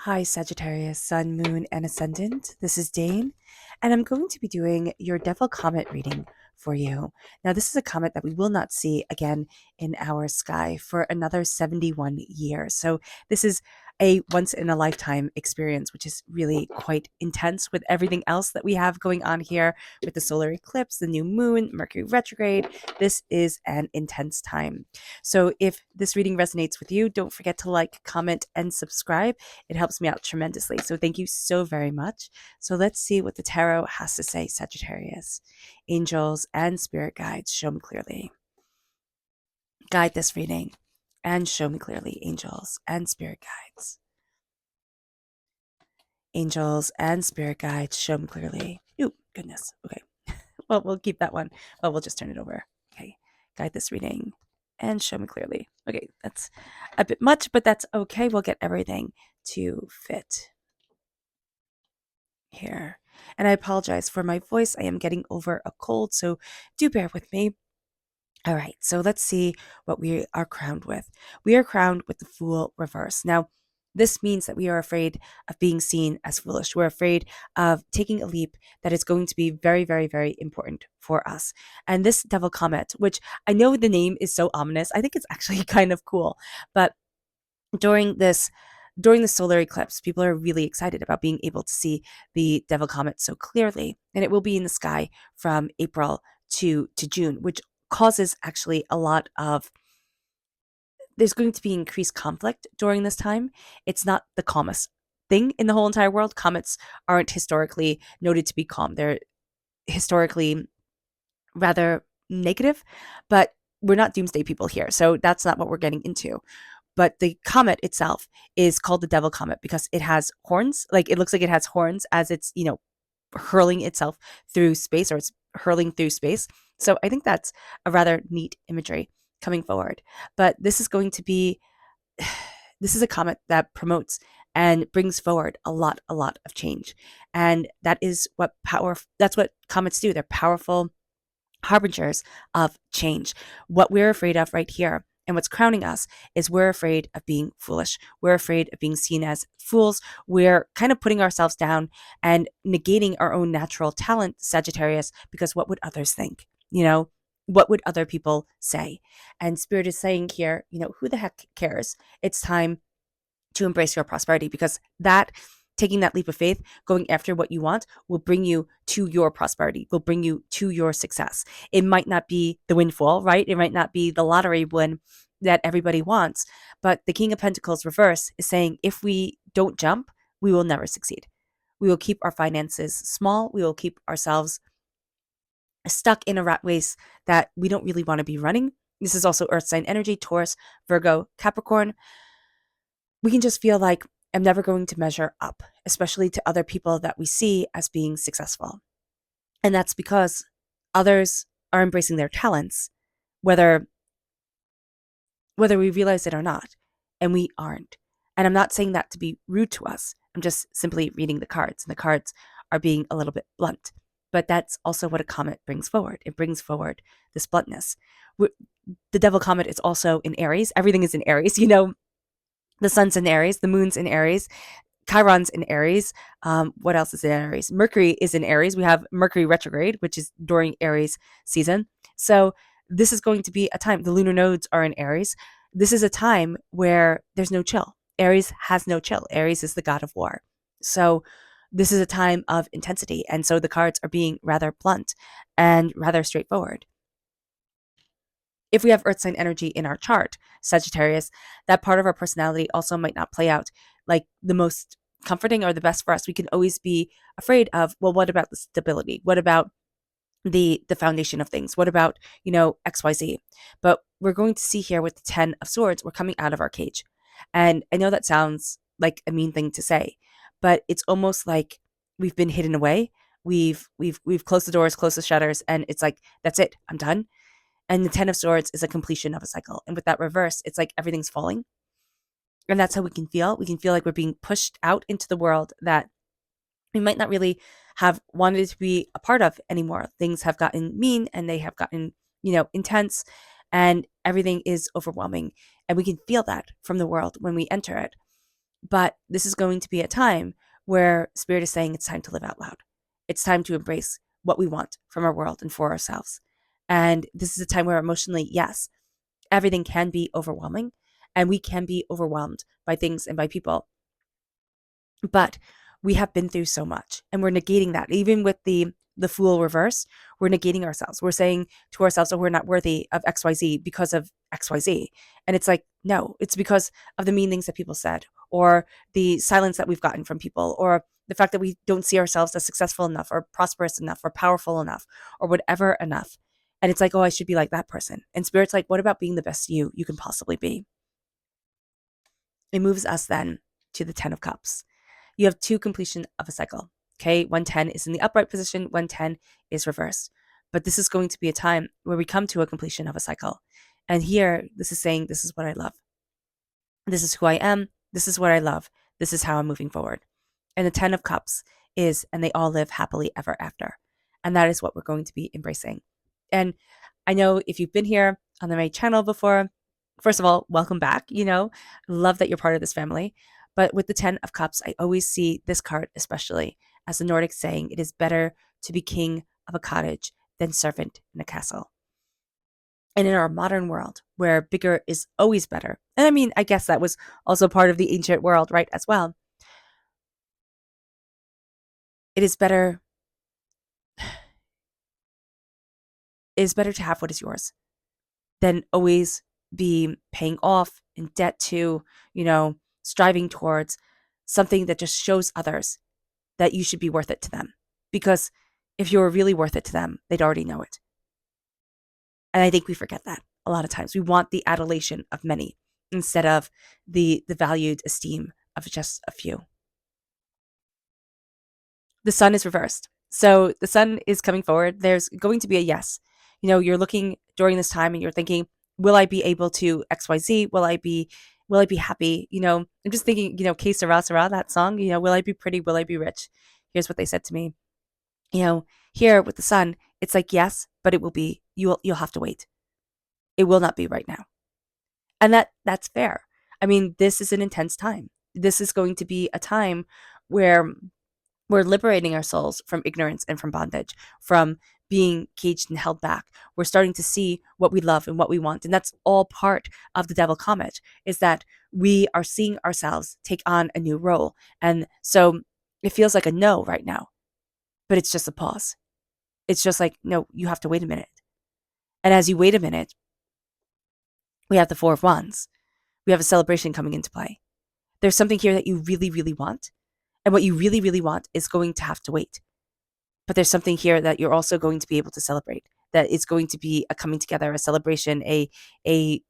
Hi, Sagittarius, Sun, Moon, and Ascendant. This is Dane, and I'm going to be doing your Devil Comet reading for you. Now, this is a comet that we will not see again in our sky for another 71 years. So, this is a once in a lifetime experience, which is really quite intense with everything else that we have going on here with the solar eclipse, the new moon, Mercury retrograde. This is an intense time. So, if this reading resonates with you, don't forget to like, comment, and subscribe. It helps me out tremendously. So thank you so very much. So let's see what the tarot has to say, Sagittarius. Angels and spirit guides, show me clearly. Guide this reading and show me clearly, angels and spirit guides. Angels and spirit guides, show me clearly. Ooh, goodness. Okay. Well, we'll keep that one. Well, we'll just turn it over. Okay. Guide this reading and show me clearly. Okay, that's a bit much, but that's okay. We'll get everything to fit here. And I apologize for my voice. I am getting over a cold, so do bear with me. All right, so let's see what we are crowned with. We are crowned with the Fool reverse. Now, this means that we are afraid of being seen as foolish. We're afraid of taking a leap that is going to be very, very, very important for us. And this Devil Comet, which I know the name is so ominous, I think it's actually kind of cool. But during this during the solar eclipse, people are really excited about being able to see the Devil Comet so clearly, and it will be in the sky from April to June, which causes actually a lot of there's going to be increased conflict during this time. It's not the calmest thing in the whole entire world. Comets aren't historically noted to be calm. They're historically rather negative, but we're not doomsday people here. So that's not what we're getting into. But the comet itself is called the Devil Comet because it has horns. Like it looks like it has horns as it's, hurling itself through space, or it's hurling through space. So I think that's a rather neat imagery coming forward. But this is going to be this is a comet that promotes and brings forward a lot of change. And that is that's what comets do. They're powerful harbingers of change. What we're afraid of right here and what's crowning us is we're afraid of being foolish. We're afraid of being seen as fools. We're kind of putting ourselves down and negating our own natural talent, Sagittarius, because what would others think? What would other people say? And Spirit is saying here, who the heck cares? It's time to embrace your prosperity, because taking that leap of faith, going after what you want, will bring you to your prosperity, will bring you to your success. It might not be the windfall, right? It might not be the lottery win that everybody wants, but the King of Pentacles reverse is saying if we don't jump, we will never succeed. We will keep our finances small. We will keep ourselves stuck in a rat race that we don't really want to be running. This is also Earth sign energy, Taurus, Virgo, Capricorn. We can just feel like I'm never going to measure up, especially to other people that we see as being successful. And that's because others are embracing their talents, whether we realize it or not, and we aren't. And I'm not saying that to be rude to us. I'm just simply reading the cards, and the cards are being a little bit blunt. But that's also what a comet brings forward. It brings forward this bluntness. The Devil Comet is also in Aries. Everything is in Aries. The sun's in Aries, the moon's in Aries, Chiron's in Aries. What else is in Aries? Mercury is in Aries. We have Mercury retrograde, which is during Aries season. So this is going to be a time, the lunar nodes are in Aries. This is a time where there's no chill. Aries has no chill. Aries is the god of war. So this is a time of intensity. And so the cards are being rather blunt and rather straightforward. If we have earth sign energy in our chart, Sagittarius, that part of our personality also might not play out like the most comforting or the best for us. We can always be afraid of, well, what about the stability? What about the foundation of things? What about, XYZ? But we're going to see here with the 10 of Swords, we're coming out of our cage. And I know that sounds like a mean thing to say, but it's almost like we've been hidden away. We've closed the doors, closed the shutters, and it's like, that's it, I'm done. And the 10 of Swords is a completion of a cycle. And with that reverse, it's like everything's falling. And that's how we can feel. We can feel like we're being pushed out into the world that we might not really have wanted to be a part of anymore. Things have gotten mean and they have gotten, intense, and everything is overwhelming. And we can feel that from the world when we enter it. But this is going to be a time where Spirit is saying it's time to live out loud. It's time to embrace what we want from our world and for ourselves. And this is a time where emotionally, yes, everything can be overwhelming and we can be overwhelmed by things and by people. But we have been through so much and we're negating that. Even with the fool reverse, we're negating ourselves. We're saying to ourselves, oh, we're not worthy of XYZ because of XYZ. And it's like, no, it's because of the mean things that people said, or the silence that we've gotten from people, or the fact that we don't see ourselves as successful enough or prosperous enough or powerful enough or whatever enough. And it's like, oh, I should be like that person. And Spirit's like, what about being the best you can possibly be? It moves us then to the 10 of Cups. You have two completion of a cycle. Okay, 110 is in the upright position, 110 is reversed. But this is going to be a time where we come to a completion of a cycle. And here, this is saying, this is what I love. This is who I am. This is what I love. This is how I'm moving forward. And the 10 of Cups is, and they all live happily ever after. And that is what we're going to be embracing. And I know if you've been here on my channel before, first of all, welcome back. Love that you're part of this family. But with the 10 of Cups, I always see this card, especially as the Nordic saying, it is better to be king of a cottage than servant in a castle. And in our modern world, where bigger is always better, and I mean, I guess that was also part of the ancient world, right, as well. It is better to have what is yours than always be paying off in debt to, striving towards something that just shows others that you should be worth it to them. Because if you're really worth it to them, they'd already know it. And I think we forget that a lot of times. We want the adulation of many instead of the valued esteem of just a few. The sun is reversed. So the sun is coming forward. There's going to be a yes. You're looking during this time and you're thinking, will I be able to XYZ? Will I be happy? I'm just thinking, Que Sera Sera, that song, will I be pretty? Will I be rich? Here's what they said to me. Here with the sun, it's like, yes, but it will be, you'll have to wait. It will not be right now. And that's fair. I mean, this is an intense time. This is going to be a time where we're liberating our souls from ignorance and from bondage, from being caged and held back. We're starting to see what we love and what we want. And that's all part of the Devil Comet, is that we are seeing ourselves take on a new role. And so it feels like a no right now, but it's just a pause. It's just like, no, you have to wait a minute. And as you wait a minute, we have the Four of Wands. We have a celebration coming into play. There's something here that you really, really want. And what you really, really want is going to have to wait. But there's something here that you're also going to be able to celebrate. That is going to be a coming together, a celebration, a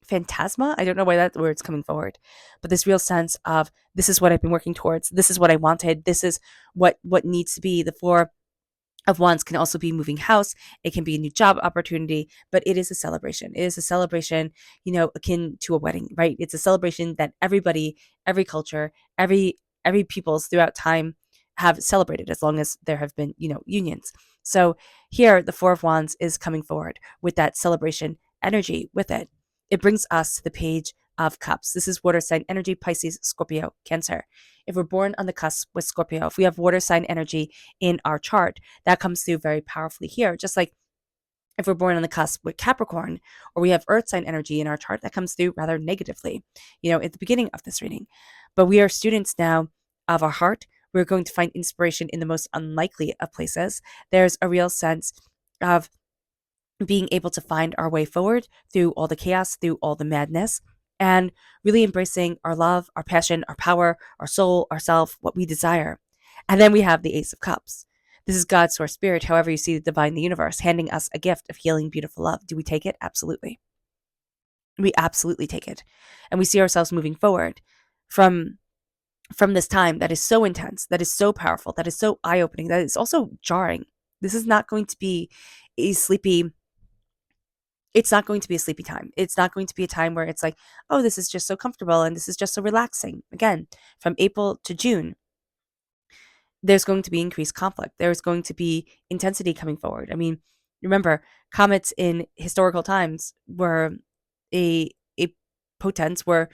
phantasma. I don't know why that word's coming forward. But this real sense of, this is what I've been working towards. This is what I wanted. This is what needs to be. The Four of Wands can also be moving house. It can be a new job opportunity, but it is a celebration. It is a celebration, akin to a wedding, right? It's a celebration that everybody, every culture, every peoples throughout time have celebrated, as long as there have been, unions. So here, the Four of Wands is coming forward with that celebration energy with it. It brings us to the Page of Cups. This is water sign energy, Pisces, Scorpio, Cancer. If we're born on the cusp with Scorpio, if we have water sign energy in our chart, that comes through very powerfully here. Just like if we're born on the cusp with Capricorn, or we have earth sign energy in our chart, that comes through rather negatively, at the beginning of this reading. But we are students now of our heart. We're going to find inspiration in the most unlikely of places. There's a real sense of being able to find our way forward through all the chaos, through all the madness, and really embracing our love, our passion, our power, our soul, ourself, what we desire. And then we have the Ace of Cups. This is God's source spirit, however you see the divine, the universe, handing us a gift of healing, beautiful love. Do we take it? Absolutely. We absolutely take it. And we see ourselves moving forward from this time that is so intense, that is so powerful, that is so eye-opening, that is also jarring. This is not going to be a sleepy it's not going to be a sleepy time. It's not going to be a time where it's like, oh, this is just so comfortable and this is just so relaxing. Again, from April to June, there's going to be increased conflict. There's going to be intensity coming forward. I mean, remember, comets in historical times were a potence, were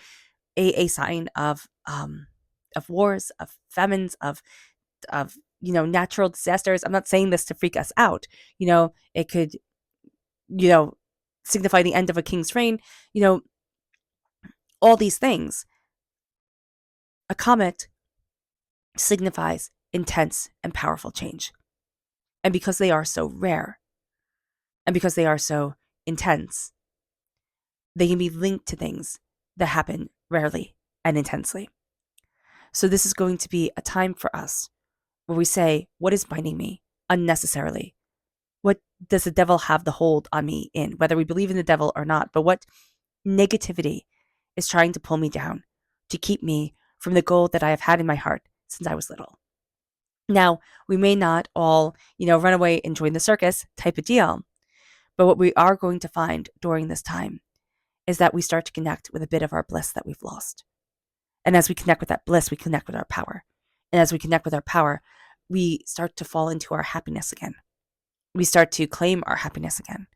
a sign of wars, of famines, of natural disasters. I'm not saying this to freak us out. It could you know signify the end of a king's reign. You know, all these things. A comet signifies intense and powerful change. And because they are so rare and because they are so intense, they can be linked to things that happen rarely and intensely. So, this is going to be a time for us where we say, what is binding me unnecessarily? What does the devil have the hold on me in, whether we believe in the devil or not? But what negativity is trying to pull me down to keep me from the goal that I have had in my heart since I was little? Now, we may not all, run away and join the circus type of deal, but what we are going to find during this time is that we start to connect with a bit of our bliss that we've lost. And as we connect with that bliss, we connect with our power. And as we connect with our power, we start to fall into our happiness again. We start to claim our happiness again.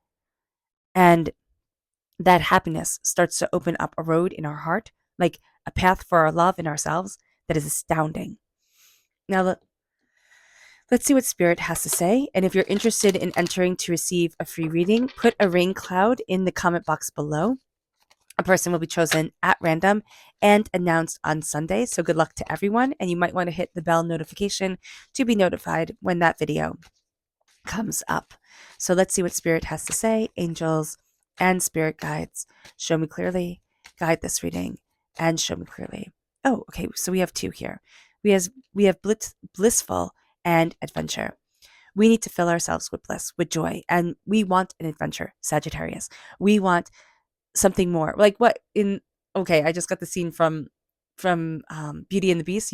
And that happiness starts to open up a road in our heart, like a path for our love in ourselves that is astounding. Now, let's see what Spirit has to say. And if you're interested in entering to receive a free reading, put a rain cloud in the comment box below. A person will be chosen at random and announced on Sunday. So good luck to everyone. And you might want to hit the bell notification to be notified when that video comes up. So let's see what Spirit has to say. Angels and spirit guides, show me clearly, guide this reading, and show me clearly. Oh, okay. So we have two here. We have blissful and adventure. We need to fill ourselves with bliss, with joy, and we want an adventure, Sagittarius. We want something more. Like what in? Okay, I just got the scene from Beauty and the Beast.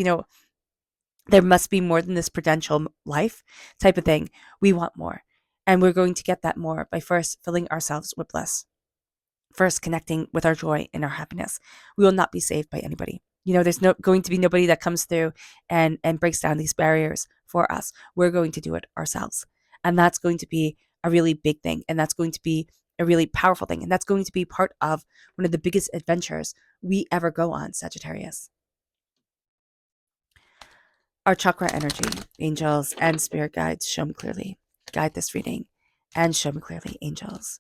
There must be more than this prudential life type of thing. We want more, and we're going to get that more by first filling ourselves with bliss. First, connecting with our joy and our happiness. We will not be saved by anybody. There's going to be nobody that comes through and breaks down these barriers for us. We're going to do it ourselves. And that's going to be a really big thing. And that's going to be a really powerful thing. And that's going to be part of one of the biggest adventures we ever go on, Sagittarius. Our chakra energy, angels and spirit guides, show me clearly. Guide this reading and show me clearly, angels.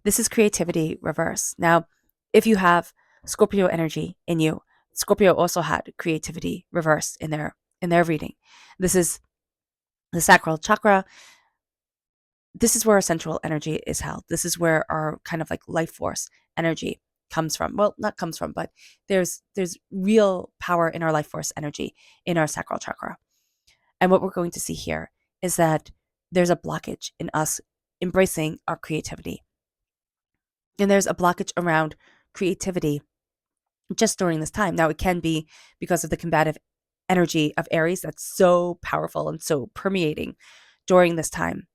This is creativity reverse. Now, if you have Scorpio energy in you, Scorpio also had creativity reversed in their reading. This is the sacral chakra. This is where our sensual energy is held. This is where our kind of like life force energy comes from. Well, not comes from, but there's real power in our life force energy in our sacral chakra. And what we're going to see here is that there's a blockage in us embracing our creativity. And there's a blockage around creativity just during this time. Now, it can be because of the combative energy of Aries that's so powerful and so permeating during this time.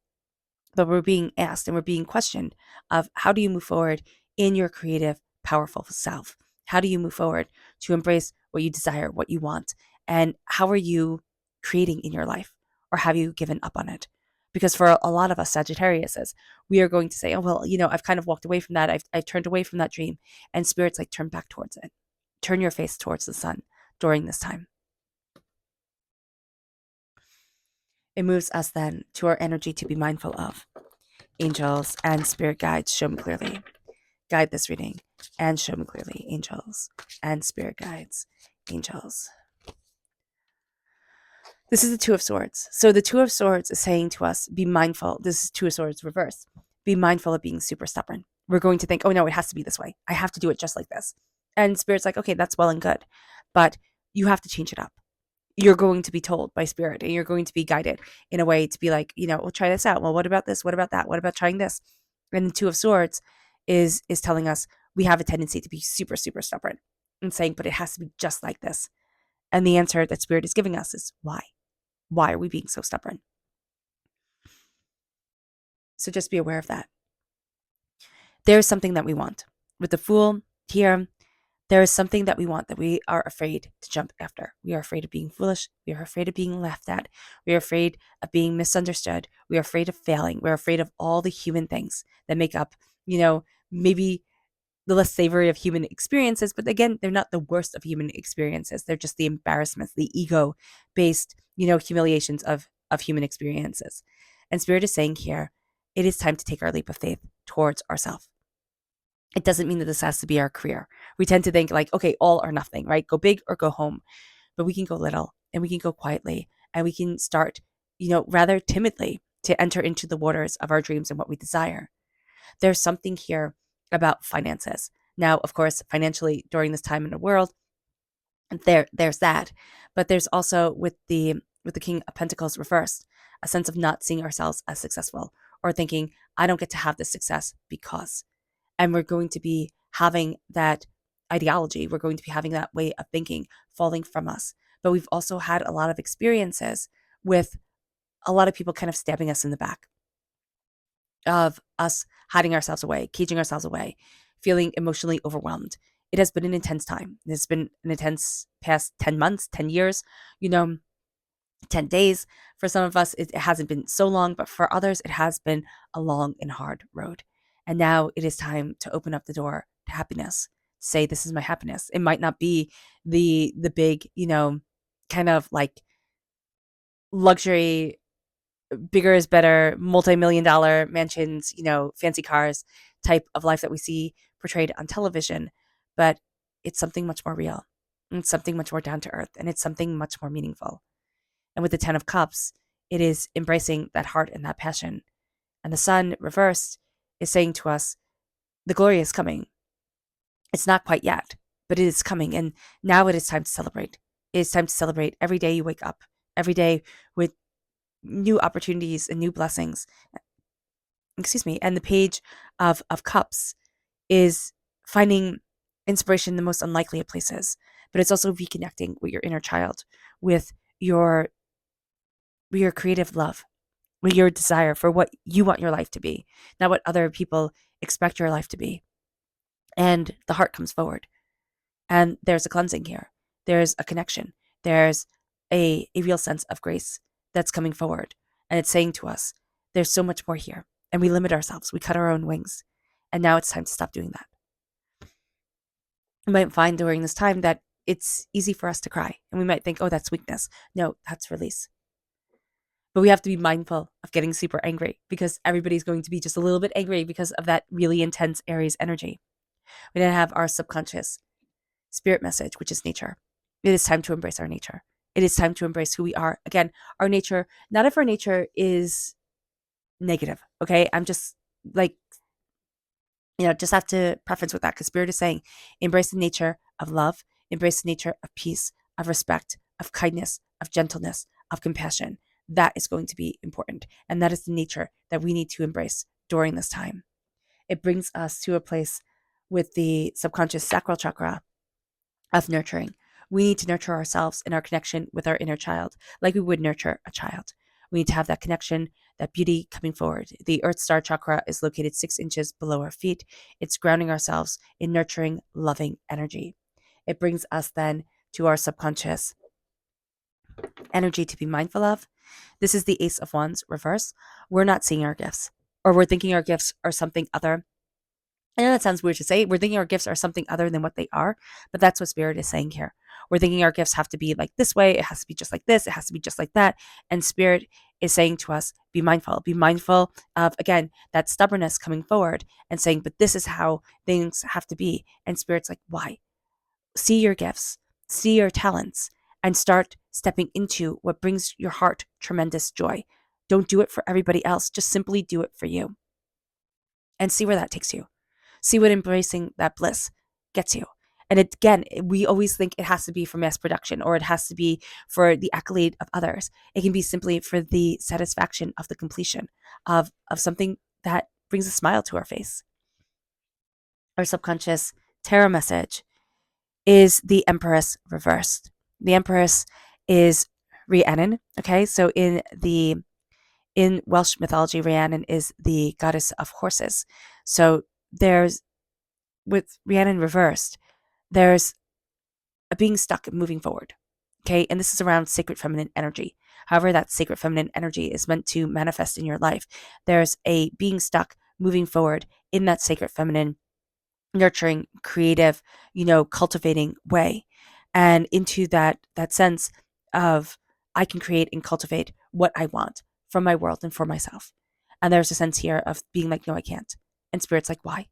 But we're being asked and we're being questioned of how do you move forward in your creative, powerful self? How do you move forward to embrace what you desire, what you want? And how are you creating in your life? Or have you given up on it? Because for a lot of us Sagittariuses, we are going to say, oh, well, I've kind of walked away from that. I've turned away from that dream. And Spirit's like, turn back towards it. Turn your face towards the sun during this time. It moves us then to our energy to be mindful of. Angels and spirit guides, show me clearly. Guide this reading and show me clearly. Angels and spirit guides. Angels. This is the Two of Swords. So the Two of Swords is saying to us, be mindful. This is Two of Swords reversed. Be mindful of being super stubborn. We're going to think, oh no, it has to be this way. I have to do it just like this. And Spirit's like, okay, that's well and good, but you have to change it up. You're going to be told by Spirit and you're going to be guided in a way to be like, we'll try this out. Well, what about this? What about that? What about trying this? And the Two of Swords is telling us we have a tendency to be super, super stubborn and saying, but it has to be just like this. And the answer that Spirit is giving us is why? Why are we being so stubborn? So just be aware of that. There's something that we want. With the Fool here, there is something that we want that we are afraid to jump after. We are afraid of being foolish. We are afraid of being laughed at. We are afraid of being misunderstood. We are afraid of failing. We're afraid of all the human things that make up, maybe the less savory of human experiences, but again, they're not the worst of human experiences. They're just the embarrassments, the ego-based, humiliations of human experiences. And Spirit is saying here, it is time to take our leap of faith towards ourselves. It doesn't mean that this has to be our career. We tend to think like, okay, all or nothing, right? Go big or go home. But we can go little and we can go quietly and we can start, rather timidly to enter into the waters of our dreams and what we desire. There's something here about finances. Now, of course, financially during this time in the world, there's that. But there's also with the King of Pentacles reversed, a sense of not seeing ourselves as successful or thinking, I don't get to have this success because. And we're going to be having that ideology. We're going to be having that way of thinking falling from us. But we've also had a lot of experiences with a lot of people kind of stabbing us in the back, of us hiding ourselves away, caging ourselves away, feeling emotionally overwhelmed. It has been an intense time. It's been an intense past 10 months, 10 years, 10 days. For some of us, it hasn't been so long, but for others, it has been a long and hard road. And now it is time to open up the door to happiness. Say, this is my happiness. It might not be the big, kind of like luxury, bigger is better, multi-million dollar mansions, fancy cars type of life that we see portrayed on television. But it's something much more real. And it's something much more down to earth. And it's something much more meaningful. And with the 10 of Cups, it is embracing that heart and that passion. And the Sun reversed is saying to us, the glory is coming. It's not quite yet, but it is coming. And now it is time to celebrate. It is time to celebrate every day you wake up, every day with new opportunities and new blessings. Excuse me. And the Page of Cups is finding inspiration in the most unlikely of places, but it's also reconnecting with your inner child, with your creative love, with your desire for what you want your life to be, not what other people expect your life to be. And the heart comes forward. And there's a cleansing here. There's a connection. There's a real sense of grace that's coming forward. And it's saying to us, there's so much more here. And we limit ourselves. We cut our own wings. And now it's time to stop doing that. You might find during this time that it's easy for us to cry. And we might think, oh, that's weakness. No, that's release. But we have to be mindful of getting super angry, because everybody's going to be just a little bit angry because of that really intense Aries energy. We then have our subconscious spirit message, which is nature. It is time to embrace our nature. It is time to embrace who we are. Again, our nature, not if our nature is negative, okay? I'm just like, just have to preference with that, because Spirit is saying, embrace the nature of love, embrace the nature of peace, of respect, of kindness, of gentleness, of compassion. That is going to be important. And that is the nature that we need to embrace during this time. It brings us to a place with the subconscious sacral chakra of nurturing. We need to nurture ourselves in our connection with our inner child, like we would nurture a child. We need to have that connection, that beauty coming forward. The Earth Star chakra is located 6 inches below our feet. It's grounding ourselves in nurturing, loving energy. It brings us then to our subconscious energy to be mindful of. This is the Ace of Wands reverse. We're not seeing our gifts, or we're thinking our gifts are something other. I know that sounds weird to say. We're thinking our gifts are something other than what they are, but that's what Spirit is saying here. We're thinking our gifts have to be like this way. It has to be just like this. It has to be just like that. And Spirit is saying to us, be mindful. Be mindful of, again, that stubbornness coming forward and saying, but this is how things have to be. And Spirit's like, why? See your gifts, see your talents, and start stepping into what brings your heart tremendous joy. Don't do it for everybody else. Just simply do it for you. And see where that takes you. See what embracing that bliss gets you. And again, we always think it has to be for mass production, or it has to be for the accolade of others. It can be simply for the satisfaction of the completion of something that brings a smile to our face. Our subconscious tarot message is the Empress reversed. The Empress is Rhiannon. Okay, so in Welsh mythology, Rhiannon is the goddess of horses. So there's, with Rhiannon reversed, there's a being stuck and moving forward. Okay, and this is around sacred feminine energy. However, that sacred feminine energy is meant to manifest in your life. There's a being stuck moving forward in that sacred feminine nurturing, creative, cultivating way, and into that sense of I can create and cultivate what I want from my world and for myself. And there's a sense here of being like, no, I can't. And spirit's like, why?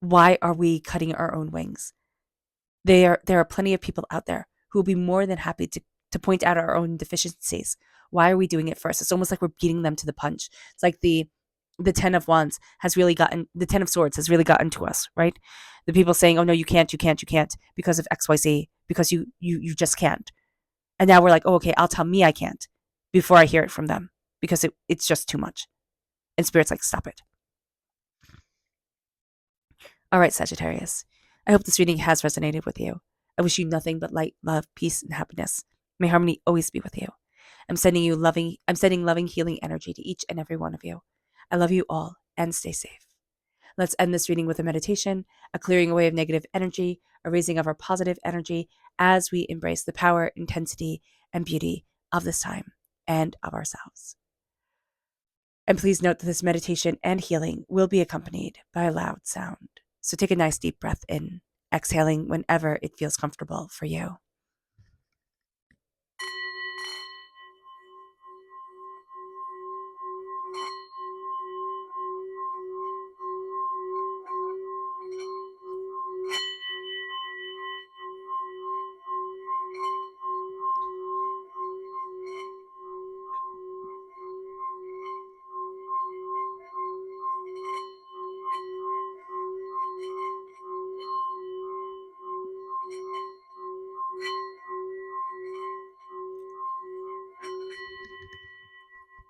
Why are we cutting our own wings? There are plenty of people out there who will be more than happy to point out our own deficiencies. Why are we doing it first? It's almost like we're beating them to the punch. It's like the 10 of swords has really gotten to us, right? The people saying, oh no, you can't, you can't, you can't, because of XYZ, because you just can't. And now we're like, oh, okay, I'll tell me I can't before I hear it from them, because it's just too much. And spirit's like, stop it. All right, Sagittarius. I hope this reading has resonated with you. I wish you nothing but light, love, peace, and happiness. May harmony always be with you. I'm sending loving, healing energy to each and every one of you. I love you all, and stay safe. Let's end this reading with a meditation, a clearing away of negative energy, a raising of our positive energy as we embrace the power, intensity, and beauty of this time and of ourselves. And please note that this meditation and healing will be accompanied by a loud sound. So take a nice deep breath in, exhaling whenever it feels comfortable for you.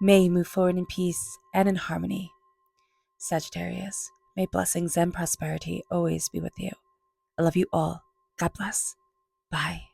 May you move forward in peace and in harmony. Sagittarius, may blessings and prosperity always be with you. I love you all. God bless. Bye.